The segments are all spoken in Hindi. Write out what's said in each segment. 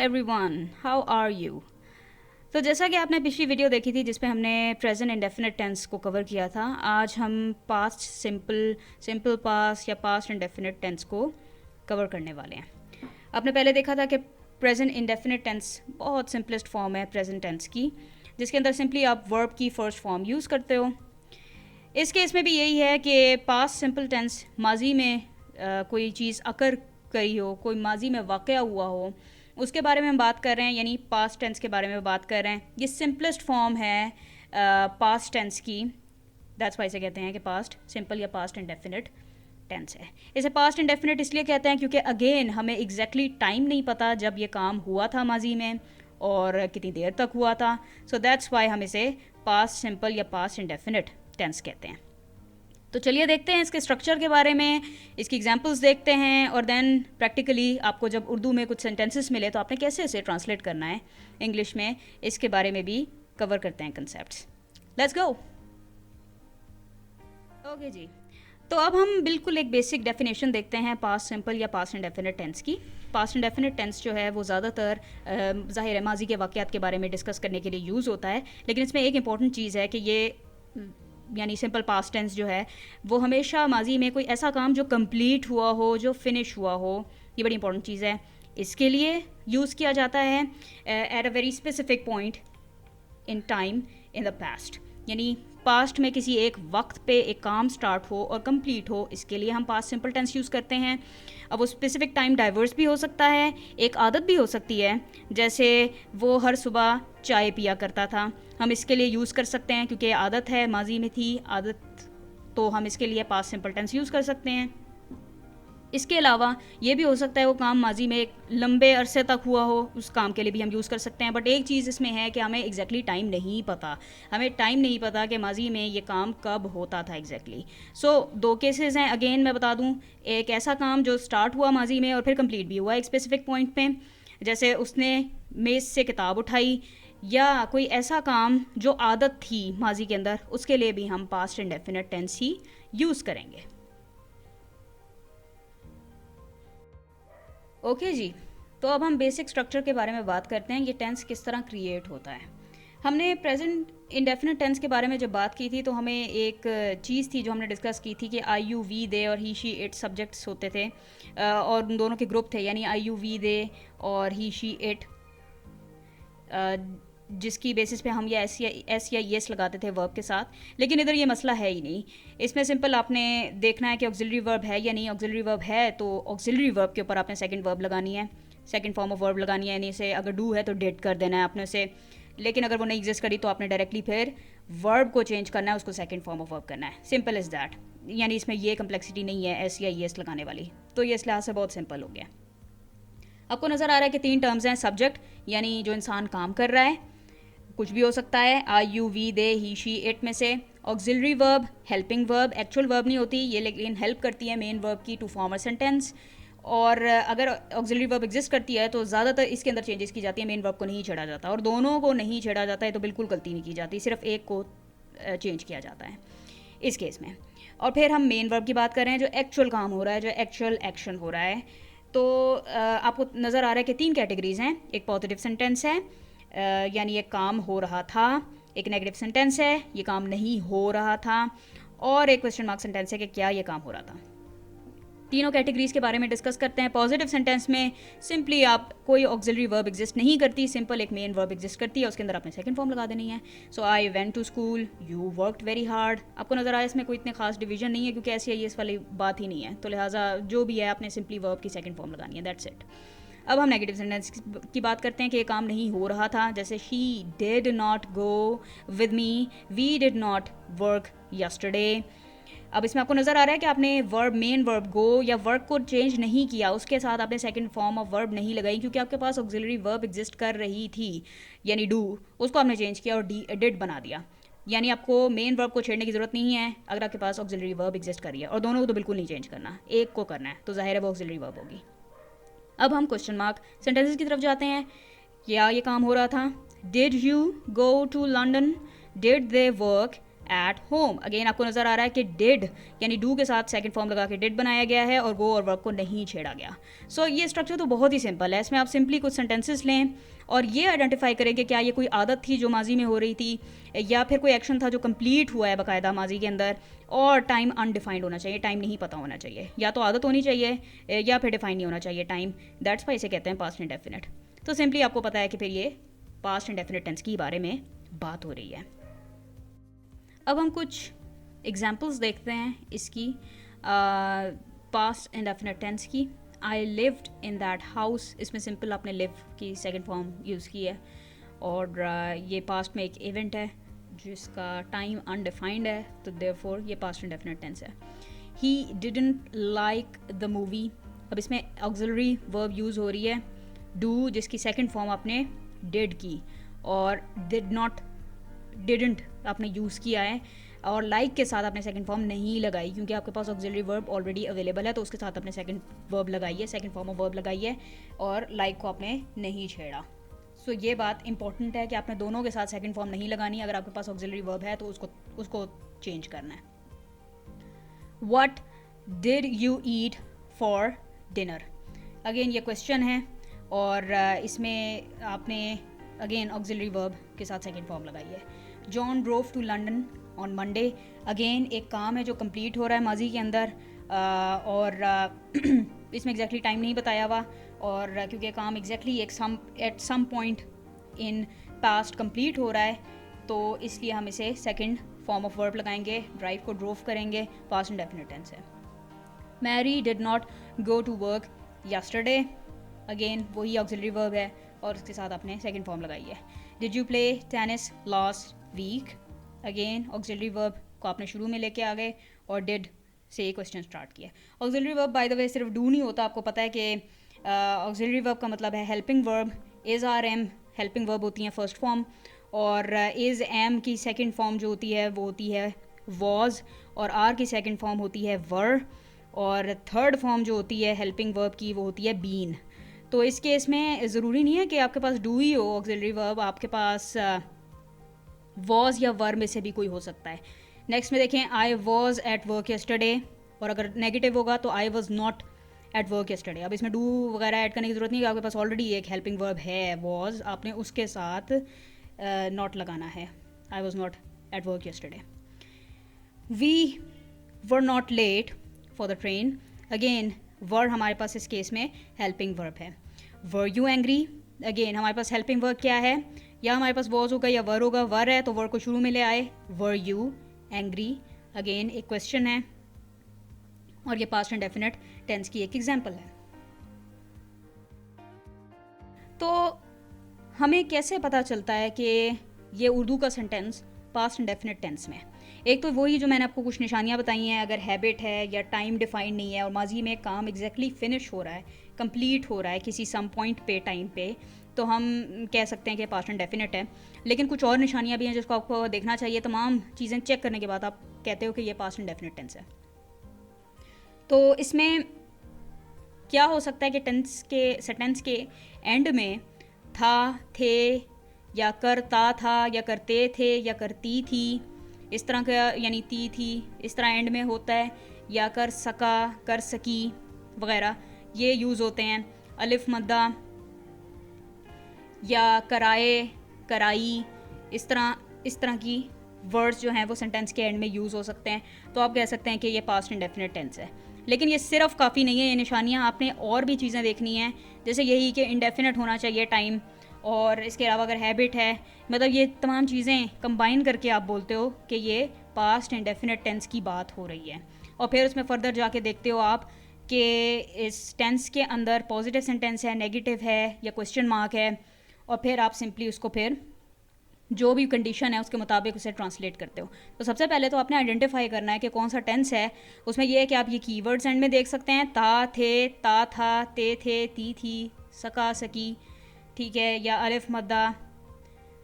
Everyone, how are you. तो जैसा कि आपने पिछली वीडियो देखी थी जिसमें हमने प्रेजेंट इंडेफिनिट टेंस को कवर किया था, आज हम पास्ट सिंपल, सिंपल पास्ट या पास्ट इंडेफिनिट टेंस को कवर करने वाले हैं। आपने पहले देखा था कि प्रेजेंट इंडेफिनिट टेंस बहुत सिंपलेस्ट फॉर्म है प्रेजेंट टेंस की, जिसके अंदर सिंपली आप वर्ब की फर्स्ट फॉर्म यूज़ करते हो। इस केस में भी यही है कि पास्ट सिंपल टेंस माजी में कोई चीज़ अकर करी हो, कोई माजी में वाक़या हुआ हो, उसके बारे में हम बात कर रहे हैं, यानी पास्ट टेंस के बारे में बात कर रहे हैं। ये सिंपलेस्ट फॉर्म है पास्ट टेंस की, दैट्स वाई से कहते हैं कि पास्ट सिंपल या पास्ट इंडेफिनिट टेंस है। इसे पास्ट इंडेफिनिट इसलिए कहते हैं क्योंकि अगेन हमें एग्जैक्टली टाइम नहीं पता जब ये काम हुआ था माजी में और कितनी देर तक हुआ था, सो दैट्स वाई हम इसे पास्ट सिंपल या पास्ट इंडेफिनिट टेंस कहते हैं। तो चलिए देखते हैं इसके स्ट्रक्चर के बारे में, इसकी एग्जांपल्स देखते हैं और देन प्रैक्टिकली आपको जब उर्दू में कुछ सेंटेंसेस मिले तो आपने कैसे इसे ट्रांसलेट करना है इंग्लिश में, इसके बारे में भी कवर करते हैं कंसेप्ट्स। Let's go. ओके जी, तो अब हम बिल्कुल एक बेसिक डेफिनेशन देखते हैं पास्ट सिंपल या पास्ट इंडेफिनिट टेंस की। पास्ट इंडेफिनिट टेंस जो है वो ज़्यादातर ज़ाहिर है माजी के वाक़यात के बारे में डिस्कस करने के लिए यूज़ होता है, लेकिन इसमें एक इंपॉर्टेंट चीज़ है कि ये यानी सिंपल पास्ट टेंस जो है वो हमेशा माजी में कोई ऐसा काम जो कंप्लीट हुआ हो, जो फिनिश हुआ हो, ये बड़ी इंपॉर्टेंट चीज़ है। इसके लिए यूज़ किया जाता है at a very specific point in time in the past, यानी पास्ट में किसी एक वक्त पे एक काम स्टार्ट हो और कंप्लीट हो, इसके लिए हम पास्ट सिंपल टेंस यूज़ करते हैं। अब वो स्पेसिफिक टाइम डाइवर्स भी हो सकता है, एक आदत भी हो सकती है, जैसे वो हर सुबह चाय पिया करता था, हम इसके लिए यूज़ कर सकते हैं क्योंकि आदत है, माजी में थी आदत, तो हम इसके लिए पास्ट सिंपल टेंस यूज़ कर सकते हैं। इसके अलावा ये भी हो सकता है वो काम माजी में एक लंबे अरसे तक हुआ हो, उस काम के लिए भी हम यूज़ कर सकते हैं। बट एक चीज़ इसमें है कि हमें एग्जैक्टली टाइम नहीं पता, हमें टाइम नहीं पता कि माजी में ये काम कब होता था एग्जैक्टली। सो दो केसेस हैं, अगेन मैं बता दूं, एक ऐसा काम जो स्टार्ट हुआ माजी में और फिर कंप्लीट भी हुआ एक स्पेसिफिक पॉइंट पे, जैसे उसने मेज़ से किताब उठाई, या कोई ऐसा काम जो आदत थी माजी के अंदर, उसके लिए भी हम पास्ट इंडेफिनिट टेंस ही यूज़ करेंगे। ओके जी, तो अब हम बेसिक स्ट्रक्चर के बारे में बात करते हैं, ये टेंस किस तरह क्रिएट होता है। हमने प्रेजेंट इंडेफिनिट टेंस के बारे में जब बात की थी तो हमें एक चीज़ थी जो हमने डिस्कस की थी कि आई यू वी दे और ही शी इट सब्जेक्ट्स होते थे, और उन दोनों के ग्रुप थे, यानी आई यू वी दे और ही शी इट, जिसकी बेसिस पे हम ये एस या येस लगाते थे वर्ब के साथ। लेकिन इधर ये मसला है ही नहीं, इसमें सिंपल आपने देखना है कि ऑक्सिलरी वर्ब है या नहीं। ऑक्सिलरी वर्ब है तो ऑक्सिलरी वर्ब के ऊपर आपने सेकंड वर्ब लगानी है, सेकंड फॉर्म ऑफ वर्ब लगानी है, यानी से अगर डू है तो डिड कर देना है आपने उसे, लेकिन अगर वो नहीं एग्जिस्ट करी तो आपने डायरेक्टली फिर वर्ब को चेंज करना है, उसको सेकंड फॉर्म ऑफ वर्ब करना है। सिंपल इज़ दैट, यानी इसमें ये कम्प्लेक्सिटी नहीं है एस या येस लगाने वाली, तो ये इस लिहाज से बहुत सिंपल हो गया। आपको नज़र आ रहा है कि तीन टर्म्स हैं, सब्जेक्ट यानी जो इंसान काम कर रहा है, कुछ भी हो सकता है, I you we they he she it में से। Auxiliary verb, helping verb, actual verb नहीं होती ये, लेकिन हेल्प करती है मेन वर्ब की टू फॉर्म अ सेंटेंस। और अगर ऑक्सिलरी वर्ब एग्जिस्ट करती है तो ज़्यादातर इसके अंदर चेंजेस की जाती है, मेन वर्ब को नहीं छेड़ा जाता, और दोनों को नहीं छेड़ा जाता है तो बिल्कुल गलती नहीं की जाती, सिर्फ एक को चेंज किया जाता है इस केस में। और फिर हम मेन वर्ब की बात कर रहे हैं, जो एक्चुअल काम हो रहा है, जो एक्चुअल एक्शन हो रहा है। तो आपको नज़र आ रहा है कि तीन कैटेगरीज हैं, एक पॉजिटिव सेंटेंस है, यानी ये काम हो रहा था, एक नेगेटिव सेंटेंस है, ये काम नहीं हो रहा था, और एक क्वेश्चन मार्क सेंटेंस है कि क्या ये काम हो रहा था। तीनों कैटेगरीज के बारे में डिस्कस करते हैं। पॉजिटिव सेंटेंस में सिंपली आप कोई ऑक्सिलरी वर्ब एग्जिस्ट नहीं करती, सिंपल एक मेन वर्ब एग्जिस्ट करती है, उसके अंदर आपने सेकंड फॉर्म लगा देनी है। So I went to school, you worked very hard. आपको नजर आया इसमें कोई इतने खास डिवीजन नहीं है क्योंकि ऐसी ये इस वाली बात ही नहीं है, तो लिहाजा जो भी है आपने सिंपली वर्ब की सेकंड फॉर्म लगानी है, दैट्स इट। अब हम नेगेटिव सेंटेंस की बात करते हैं कि ये काम नहीं हो रहा था, जैसे she did not go with me, we did not work yesterday. अब इसमें आपको नज़र आ रहा है कि आपने वर्ब, मेन वर्ब गो या वर्क को चेंज नहीं किया, उसके साथ आपने सेकंड फॉर्म ऑफ वर्ब नहीं लगाई क्योंकि आपके पास ऑक्सिलरी वर्ब एग्जिस्ट कर रही थी, यानी डू, उसको आपने चेंज किया और डिड बना दिया, यानी आपको मेन वर्ब को छेड़ने की ज़रूरत नहीं है अगर आपके पास ऑक्सिलरी वर्ब एग्जिस्ट कर रही है, और दोनों को तो बिल्कुल नहीं चेंज करना, एक को करना है, तो जाहिर है वो ऑक्सिलरी वर्ब होगी। अब हम क्वेश्चन मार्क सेंटेंसेस की तरफ जाते हैं। क्या ये काम हो रहा था? Did you go to London, did they work at home. Again आपको नज़र आ रहा है कि डिड यानी डू के साथ सेकंड फॉर्म लगा के डिड बनाया गया है और गो और वर्क को नहीं छेड़ा गया। सो ये स्ट्रक्चर तो बहुत ही सिंपल है। इसमें आप सिंपली कुछ सेंटेंसेस लें और ये आइडेंटिफाई करें कि क्या ये कोई आदत थी जो माजी में हो रही थी या फिर कोई एक्शन था जो कंप्लीट हुआ है बाकायदा माजी के अंदर, और टाइम अनडिफाइंड होना चाहिए, टाइम नहीं पता होना चाहिए, या तो आदत होनी चाहिए या फिर डिफाइन नहीं होना चाहिए टाइम। दैट्स वाई इसे कहते हैं पास्ट इंडेफिनिट। तो सिंपली आपको पता है कि फिर ये पास्ट इंडेफिनिट टेंस के बारे में बात हो रही है। अब हम कुछ एग्जाम्पल्स देखते हैं इसकी पास्ट इंडेफिनिट टेंस की। I lived in that house, इसमें सिंपल आपने लिव की सेकंड फॉर्म यूज़ की है और ये पास्ट में एक इवेंट है जिसका टाइम अनडिफाइंड है, तो देयरफॉर ये पास्ट इंडेफिनिट टेंस है। He didn't like the movie, अब इसमें ऑक्सिलरी वर्ब यूज़ हो रही है डू जिसकी सेकंड फॉर्म आपने डिड की, और डिड नॉट डिडंट आपने यूज़ किया है, और लाइक के साथ आपने सेकंड फॉर्म नहीं लगाई क्योंकि आपके पास ऑक्सिलरी वर्ब ऑलरेडी अवेलेबल है, तो उसके साथ आपने सेकंड वर्ब लगाई है, सेकंड फॉर्म ऑफ वर्ब लगाई है, और लाइक को आपने नहीं छेड़ा। सो ये बात इंपॉर्टेंट है कि आपने दोनों के साथ सेकंड फॉर्म नहीं लगानी। अगर आपके पास ऑक्सिलरी वर्ब है तो उसको चेंज करना है। What did you eat for dinner, again ये क्वेश्चन है और इसमें आपने अगेन ऑक्सिलरी वर्ब के साथ सेकंड फॉर्म लगाई है। John drove to London on Monday, again एक काम है जो कंप्लीट हो रहा है माजी के अंदर और इसमें एग्जैक्टली टाइम नहीं बताया हुआ, और क्योंकि काम exactly at some point in past complete हो रहा है तो इसलिए हम इसे सेकंड फॉर्म ऑफ वर्ब लगाएंगे। ड्राइव को ड्रोव करेंगे, पास्ट इंडेफिनिट टेंस है। Mary did not go to work yesterday, again वही ऑक्सिलरी वर्ब है और उसके साथ आपने सेकंड फॉर्म लगाई है। Did you play tennis last week, again auxiliary verb को आपने शुरू में लेके आ गए और डिड से क्वेश्चन स्टार्ट किया। Auxiliary verb by the way सिर्फ डू नहीं होता, आपको पता है कि ऑक्सिलरी वर्ब का मतलब है helping verb. Is R am helping verb होती हैं फर्स्ट फॉर्म, और इज़ एम की सेकंड फॉर्म जो होती है वो होती है वॉज, और आर की सेकंड फॉर्म होती है वर, और थर्ड फॉर्म जो होती है हेल्पिंग वर्ब की वो होती है बीन। तो इस केस में ज़रूरी नहीं है कि आपके पास डू ही हो ऑक्सिलरी वर्ब, आपके पास वॉज या वर में से भी कोई हो सकता है। नेक्स्ट में देखें, I was at work yesterday, और अगर नेगेटिव होगा तो आई was not at work yesterday. अब इसमें डू वगैरह ऐड करने की ज़रूरत नहीं है, आपके पास ऑलरेडी एक हेल्पिंग वर्ब है वॉज, आपने उसके साथ नॉट लगाना है। I was not at work yesterday. We were not late for the train, again were हमारे पास इस केस में हेल्पिंग वर्ब है। वर यू एंग्री, अगेन हमारे पास हेल्पिंग वर्ब क्या है, या हमारे पास वॉज होगा या वर होगा। वर है तो वर को शुरू में ले आए, वर यू एंग्री, अगेन एक क्वेश्चन है और ये पास्ट इंडेफिनिट टेंस की एक एग्जांपल है। तो हमें कैसे पता चलता है कि ये उर्दू का सेंटेंस पास्ट इंडेफिनिट टेंस में? एक तो वही जो मैंने आपको कुछ निशानियां बताई हैं, अगर हैबिट है या टाइम डिफाइंड नहीं है और माजी में काम एग्जैक्टली फिनिश हो रहा है, कंप्लीट हो रहा है किसी सम पॉइंट पे टाइम पे, तो हम कह सकते हैं कि पास्ट इंडेफिनिट है। लेकिन कुछ और निशानियां भी हैं जिसको आपको देखना चाहिए। तमाम चीज़ें चेक करने के बाद आप कहते हो कि ये पास्ट इंडेफिनिट टेंस है। तो इसमें क्या हो सकता है कि सेंटेंस के एंड में था, थे, या करता था, या करते थे, या करती थी, इस तरह का, यानी थी इस तरह एंड में होता है, या कर सका, कर सकी वगैरह ये यूज़ होते हैं। अलिफ मद्दा या कराए, कराई, इस तरह की वर्ड्स जो हैं वो सेंटेंस के एंड में यूज़ हो सकते हैं। तो आप कह सकते हैं कि ये पास्ट इंडेफिनिट टेंस है। लेकिन ये सिर्फ काफ़ी नहीं है, ये निशानियाँ आपने और भी चीज़ें देखनी हैं, जैसे यही कि इंडेफिनिट होना चाहिए टाइम, और इसके अलावा अगर हैबिट है, मतलब ये तमाम चीज़ें कंबाइन करके आप बोलते हो कि ये पास्ट इंडेफिनिट टेंस की बात हो रही है। और फिर उसमें फर्दर जाके देखते हो आप कि इस टेंस के अंदर पॉजिटिव सेंटेंस है, नेगेटिव है, या क्वेश्चन मार्क है, और फिर आप सिंपली उसको फिर जो भी कंडीशन है उसके मुताबिक उसे ट्रांसलेट करते हो। तो सबसे पहले तो आपने आइडेंटिफाई करना है कि कौन सा टेंस है। उसमें यह है कि आप ये कीवर्ड्स एंड में देख सकते हैं, ता, थे, ता था, ते थे, ती थी, सका, सकी, ठीक है, या अलिफ मद्दा,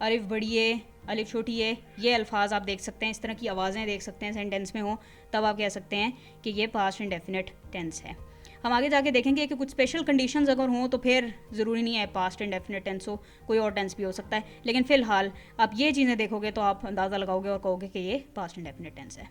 अलिफ बड़िए, अलिफ छोटिए, ये अल्फाज आप देख सकते हैं, इस तरह की आवाज़ें देख सकते हैं सेंटेंस में हो, तब आप कह सकते हैं कि ये पास्ट इंडेफिनिट टेंस है। हम आगे जाके देखेंगे कि कुछ स्पेशल कंडीशंस अगर हों तो फिर ज़रूरी नहीं है पास्ट इंडेफिनिट टेंस हो, कोई और टेंस भी हो सकता है, लेकिन फ़िलहाल आप ये चीज़ें देखोगे तो आप अंदाज़ा लगाओगे और कहोगे कि ये पास्ट इंडेफिनिट टेंस है।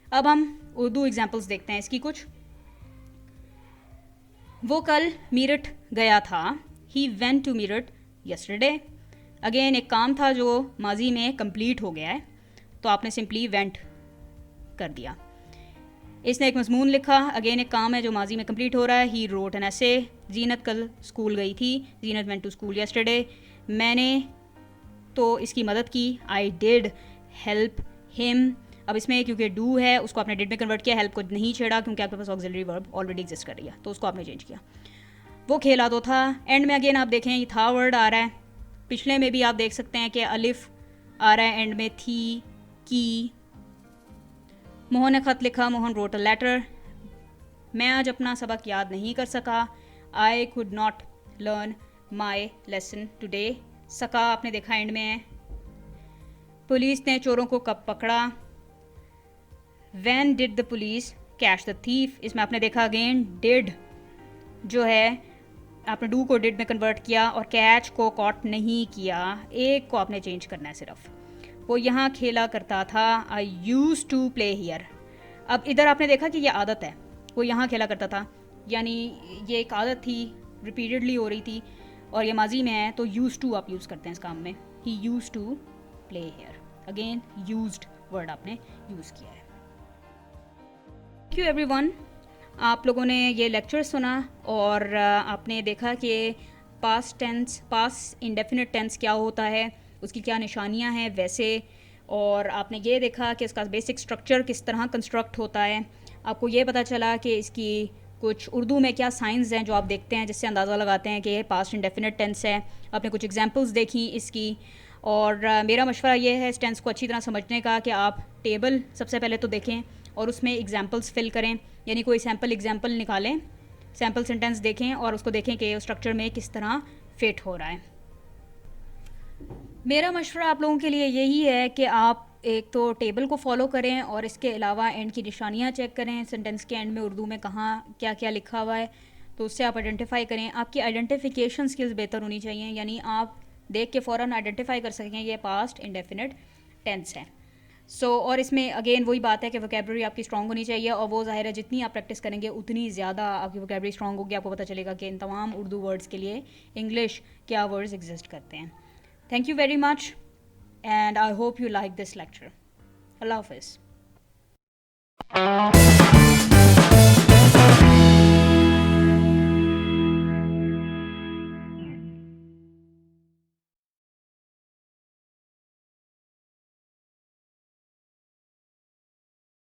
अब हम उर्दू एग्जाम्पल्स देखते हैं इसकी कुछ। वो कल मीरठ गया था, he went to Meerut yesterday. Again एक काम था जो माजी में कंप्लीट हो गया है, तो आपने सिंपली वेंट कर दिया। इसने एक मजमून लिखा, अगेन एक काम है जो माजी में कंप्लीट हो रहा है। He wrote an essay. जीनत कल स्कूल गई थी, जीनत वेंट टू स्कूल यस्टरडे। मैंने तो इसकी मदद की, आई डिड हेल्प हिम। अब इसमें क्योंकि डू है उसको आपने डिड में कन्वर्ट किया, हेल्प को नहीं छेड़ा क्योंकि आपके पास ऑक्सिलरी वर्ब ऑलरेडी एग्जिस्ट कर रही है, तो उसको आपने चेंज किया। वो खेला तो था, एंड में अगेन आप देखें ये था वर्ड आ रहा है। पिछले में भी आप देख सकते हैं कि अलिफ आ रहा है एंड में, थी, की। मोहन ने ख़त लिखा, मोहन रोट अ लेटर। मैं आज अपना सबक याद नहीं कर सका, I could not learn my lesson today. सका आपने देखा एंड में है। पुलिस ने चोरों को कब पकड़ा, when did the police catch the thief. इसमें आपने देखा अगेन डिड जो है आपने डू को डिड में कन्वर्ट किया और कैच को कॉट नहीं किया, एक को आपने चेंज करना है सिर्फ। वो यहाँ खेला करता था, आई यूज टू प्ले हियर। अब इधर आपने देखा कि ये आदत है, वो यहाँ खेला करता था, यानी ये एक आदत थी, रिपीटेडली हो रही थी और ये माजी में है, तो यूज टू आप यूज़ करते हैं इस काम में। He use to play here, again used word आपने यूज़ किया है। थैंक यू एवरीवन, आप लोगों ने ये लेक्चर सुना और आपने देखा कि past tense, past indefinite tense क्या होता है, उसकी क्या निशानियां हैं वैसे, और आपने ये देखा कि इसका बेसिक स्ट्रक्चर किस तरह कंस्ट्रक्ट होता है। आपको ये पता चला कि इसकी कुछ उर्दू में क्या साइंस हैं जो आप देखते हैं जिससे अंदाज़ा लगाते हैं कि ये पास्ट इंडेफिनिट टेंस है। आपने कुछ एग्जांपल्स देखी इसकी, और मेरा मशवरा ये है इस टेंस को अच्छी तरह समझने का कि आप टेबल सबसे पहले तो देखें और उसमें एग्जांपल्स फिल करें, यानी कोई सैम्पल एग्जांपल निकालें, सैम्पल सेंटेंस देखें और उसको देखें कि स्ट्रक्चर में किस तरह फिट हो रहा है। मेरा मशवरा आप लोगों के लिए यही है कि आप एक तो टेबल को फॉलो करें और इसके अलावा एंड की निशानियाँ चेक करें, सेंटेंस के एंड में उर्दू में कहाँ क्या क्या लिखा हुआ है, तो उससे आप आइडेंटिफाई करें। आपकी आइडेंटिफिकेशन स्किल्स बेहतर होनी चाहिए, यानी आप देख के फ़ौरन आइडेंटिफाई कर सकें ये पास्ट इंडेफिनिट टेंस है। और इसमें अगेन वही बात है कि वोकेबलरी आपकी स्ट्रांग होनी चाहिए, और वो ज़ाहिर है जितनी आप प्रैक्टिस करेंगे उतनी ज़्यादा आपकी वोकेबलरी स्ट्रांग होगी। आपको पता चलेगा कि इन तमाम उर्दू वर्ड्स के लिए इंग्लिश क्या वर्ड्स एग्जिस्ट करते हैं। Thank you very much, and I hope you like this lecture. Allah Hafiz.